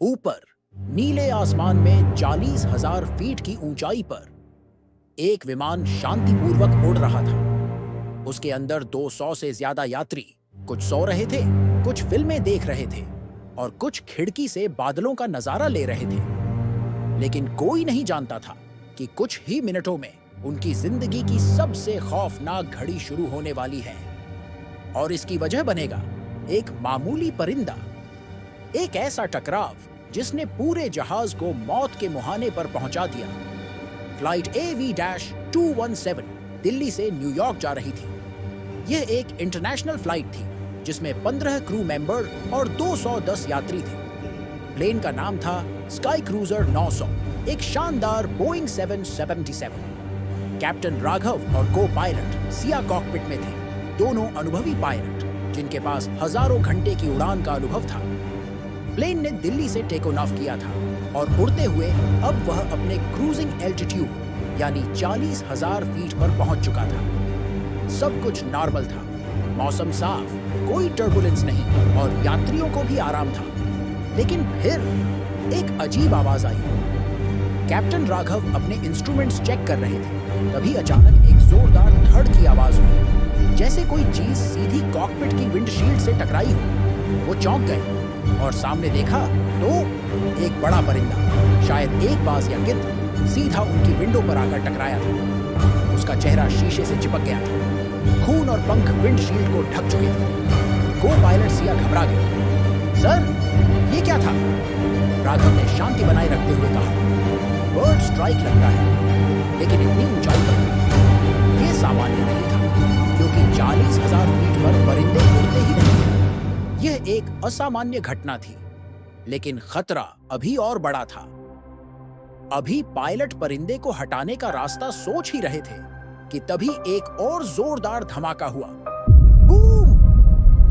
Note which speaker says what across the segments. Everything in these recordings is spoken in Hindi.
Speaker 1: ऊपर नीले आसमान में 40,000 फीट की ऊंचाई पर एक विमान शांतिपूर्वक उड़ रहा था। उसके अंदर 200 से ज्यादा यात्री, कुछ सो रहे थे, कुछ फिल्में देख रहे थे और कुछ खिड़की से बादलों का नजारा ले रहे थे। लेकिन कोई नहीं जानता था कि कुछ ही मिनटों में उनकी जिंदगी की सबसे खौफनाक घड़ी शुरू होने वाली है। और इसकी वजह बनेगा एक मामूली परिंदा, एक ऐसा टकराव जिसने पूरे जहाज को मौत के मुहाने पर पहुंचा दिया। फ्लाइट AV-217 दिल्ली से न्यूयॉर्क जा रही थी। यह एक इंटरनेशनल फ्लाइट थी जिसमें 15 क्रू मेंबर और 210 यात्री थे। प्लेन का नाम था स्काई क्रूजर 900, एक शानदार बोइंग 777। कैप्टन राघव और को पायलट सिया कॉकपिट में थे, दोनों अनुभवी पायलट जिनके पास हजारों घंटे की उड़ान का अनुभव था। प्लेन ने दिल्ली से टेक ऑफ किया था और उड़ते हुए अब वह अपने क्रूजिंग एल्टीट्यूड यानी 40,000 फीट पर पहुंच चुका था। सब कुछ नॉर्मल था, मौसम साफ, कोई टर्बुलेंस नहीं और यात्रियों को भी आराम था। लेकिन फिर एक अजीब आवाज आई। कैप्टन राघव अपने इंस्ट्रूमेंट्स चेक कर रहे थे, तभी अचानक एक जोरदार धड़ की आवाज हुई, जैसे कोई चीज सीधी कॉकपिट की विंडशील्ड से टकराई हो। वो चौंक गए और सामने देखा तो एक बड़ा परिंदा, शायद एक बाज या गिद्ध, सीधा उनकी विंडो पर आकर टकराया था। उसका चेहरा शीशे से चिपक गया था, खून और पंख विंडशील्ड को ढक चुके थे। को पायलट सिया घबरा गए। सर, ये क्या था? राघव ने शांति बनाए रखते हुए कहा, बर्ड स्ट्राइक लगता है, लेकिन इतनी ऊंचाई पर यह सामान्य नहीं था, क्योंकि 40,000 फीट पर परिंदे उड़ते ही नहीं थे। यह एक असामान्य घटना थी, लेकिन खतरा अभी और बड़ा था। अभी पायलट परिंदे को हटाने का रास्ता सोच ही रहे थे कि तभी एक और जोरदार धमाका हुआ। बूम!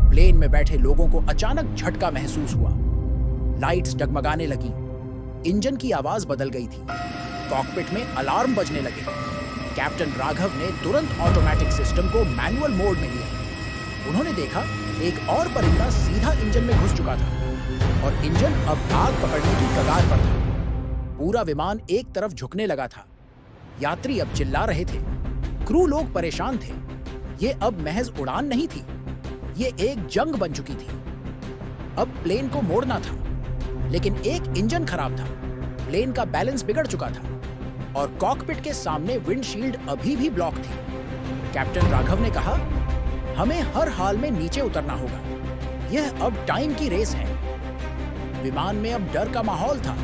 Speaker 1: प्लेन में बैठे लोगों को अचानक झटका महसूस हुआ। लाइट्स डगमगाने लगी, इंजन की आवाज बदल गई थी, कॉकपिट में अलार्म बजने लगे। कैप्टन राघव ने तुरंत ऑटोमेटिक सिस्टम को मैनुअल मोड में लिया। उन्होंने देखा एक और परिंदा सीधा इंजन में घुस चुका था और इंजन अब आग पकड़ने की कगार पर था। पूरा विमान एक तरफ झुकने लगा था। यात्री अब चिल्ला रहे थे, क्रू लोग परेशान थे। ये अब महज उड़ान नहीं थी, ये एक जंग बन चुकी थी। अब प्लेन को मोड़ना था, लेकिन एक इंजन खराब था, प्लेन का बैलेंस बिगड़ चुका था और कॉकपिट के सामने विंडशील्ड अभी भी ब्लॉक थी। कैप्टन राघव ने कहा, हमें हर हाल में नीचे उतरना होगा, यह अब टाइम की रेस है। विमान में अब डर का माहौल था।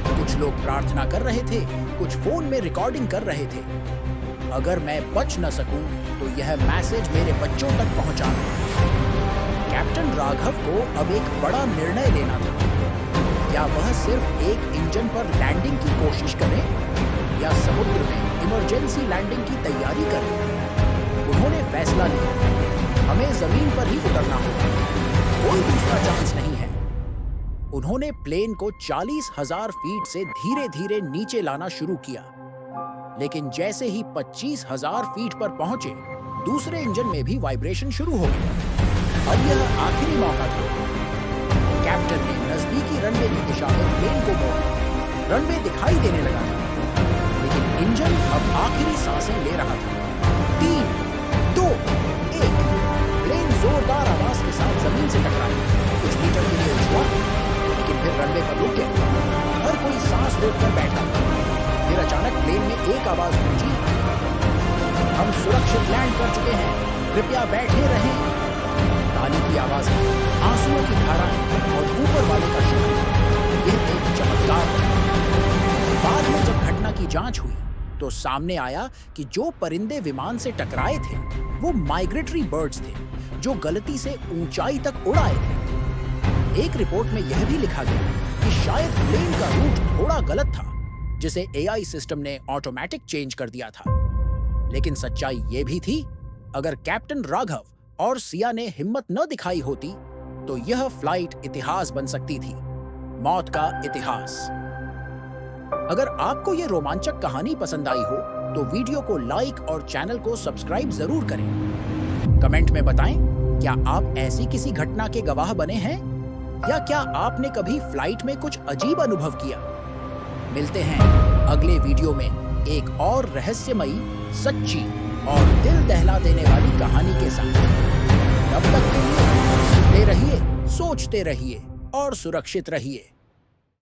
Speaker 1: कुछ लोग प्रार्थना कर रहे थे, कुछ फोन में रिकॉर्डिंग कर रहे थे। अगर मैं बच न सकूं तो यह मैसेज मेरे बच्चों तक पहुंचाना। कैप्टन राघव को अब एक बड़ा निर्णय लेना था। क्या वह सिर्फ एक इंजन पर लैंडिंग की कोशिश करें या समुद्र में इमरजेंसी लैंडिंग की तैयारी करें? उन्होंने फैसला लिया, हमें जमीन पर ही उतरना होगा, कोई दूसरा चांस नहीं है। उन्होंने प्लेन को 40,000 फीट से धीरे धीरे नीचे लाना शुरू किया, लेकिन जैसे ही 25,000 फीट पर पहुंचे, दूसरे इंजन में भी वाइब्रेशन शुरू हो गया। अब यह आखिरी मौका था। कैप्टन ने नजदीकी रनवे की दिशा में प्लेन को मोड़ा। रनवे दिखाई देने लगा था, लेकिन इंजन अब आखिरी सांसें ले रहा था। 3, 2, 1। प्लेन जोरदार आवाज के साथ जमीन से टकराया, कुछ मीटर के लिए उछला, लेकिन फिर रनवे पर रुक गया। हर कोई सांस रोककर बैठा। फिर अचानक प्लेन में एक आवाज गूंजी, हम सुरक्षित लैंड कर चुके हैं, कृपया बैठे रहें। ताली की आवाज, आंसुओं की धाराएं और ऊपर वाले का शुक्र। यह एक चमत्कार था। बाद में जब घटना की जांच हुई तो सामने आया कि जो परिंदे विमान से टकराए थे वो माइग्रेटरी बर्ड्स थे, जो गलती से ऊंचाई तक उड़ आए थे। एक रिपोर्ट में यह भी लिखा गया कि शायद प्लेन का रूट थोड़ा गलत था, जिसे AI सिस्टम ने ऑटोमेटिक चेंज कर दिया था। लेकिन सच्चाई यह भी थी, अगर कैप्टन राघव और सिया ने हिम्मत न दिखाई होती तो यह फ्लाइट इतिहास बन सकती थी, मौत का इतिहास। अगर आपको यह रोमांचक कहानी पसंद आई हो तो वीडियो को लाइक और चैनल को सब्सक्राइब जरूर करें। कमेंट में बताएं, क्या आप ऐसी किसी घटना के गवाह बने हैं? या क्या आपने कभी फ्लाइट में कुछ अजीब अनुभव किया? मिलते हैं अगले वीडियो में एक और रहस्यमयी, सच्ची और दिल दहला देने वाली कहानी के साथ। तब तक के लिए सुनते रहिए, सोचते रहिए और सुरक्षित रहिए।